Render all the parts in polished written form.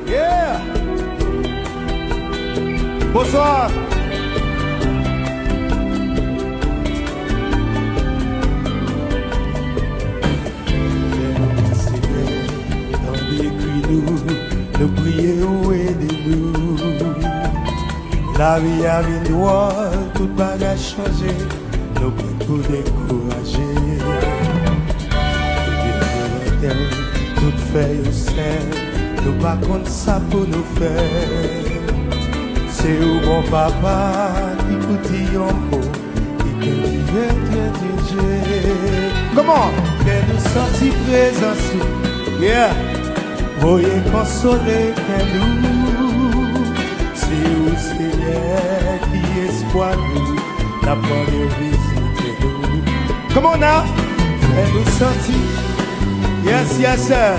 Yeah. Bonsoir. Nous prions, aidez-nous. La vie a vu noir, tout bagage changé. Nous pouvons tout décourager. Tout fait au sein. Nous pas contre ça pour nous faire. C'est où mon papa qui coûte un mot. Qui te dit, comment? Mais nous sentis présents. Yeah. Voyez consoler que nous, c'est où Seigneur qui espoir nous, n'a pas de visiter nous. Comment on a? Fais-nous sentir, yes sir.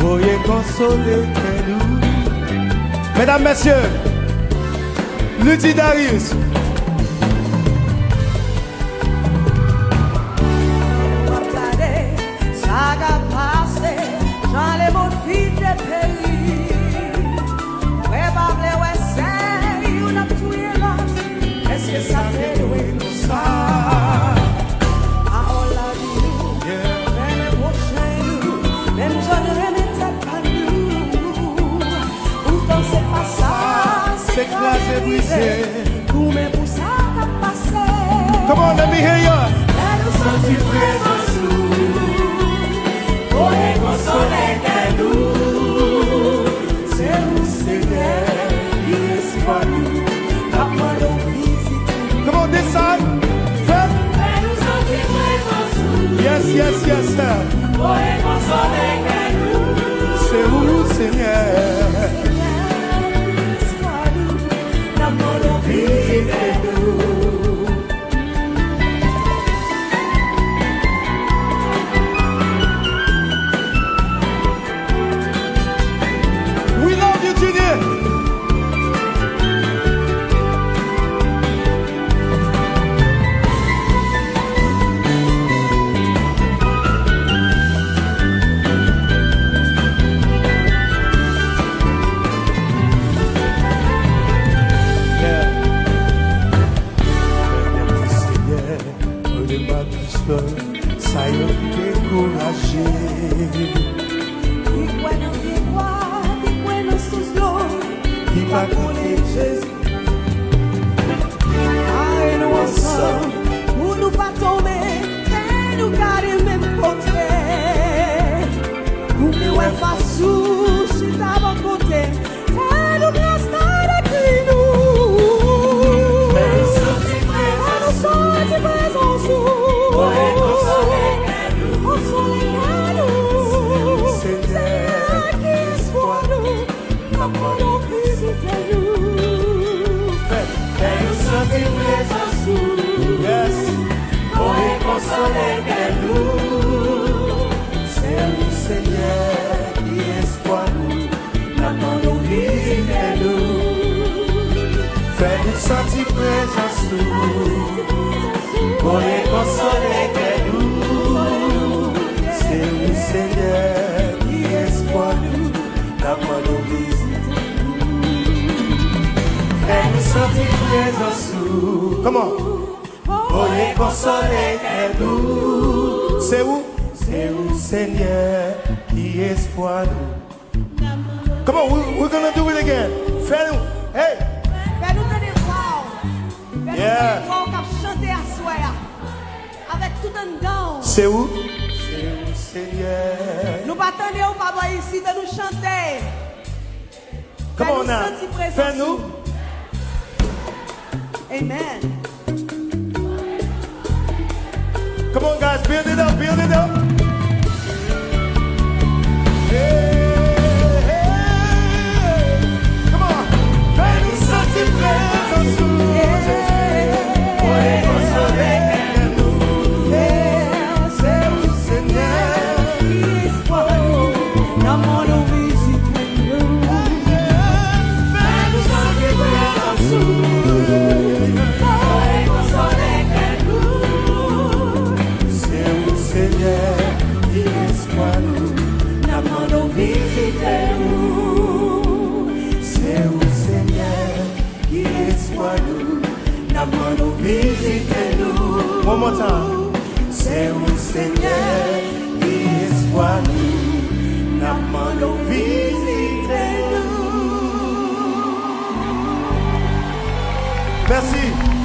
Voyez consoler que nous. Mesdames, messieurs, Ludi Darius. S'écraser, briser. Come on, let me hear you. Nous sentir présence nous, pour consoler que nous. C'est nous Seigneur qui espoir nous, après nos visites. Come on, this side. Nous sentir présence nous. Yes, sir. Pour consoler que nous. C'est où Seigneur? We love you, Junior. Ça y est, découragé. Qui croit dans tes voix, qui croit dans sous l'eau, Qui va connaître Jésus. Allez nous ensemble, pour nous pas tomber, et nous garder même côté. Nous nous pas sous, si t'as bon côté, et nous restons avec nous. Et nous sommes présents sous. Sentir présence nous, pour les consoler que nous. C'est le Seigneur qui espoir nous, d'avoir nos visites. Fais-nous sentir présence nous. Comment? Pour les consoler que nous. C'est où? C'est le Seigneur qui espoir nous. Come on, we're gonna do it again. Fais-nous, hey! Yeah. Avec tout un don. C'est où? C'est où, Seigneur? Nous battons au papa ici de nous chanter. Comment on a? Fais-nous. Amen. Come on, guys, build it up, build it up. Come on. Fais-nous sentir présence sous. Yeah. Namano visitez-nous. One more time. C'est le Seigneur qui espoir nous. Namano visitez-nous. Merci.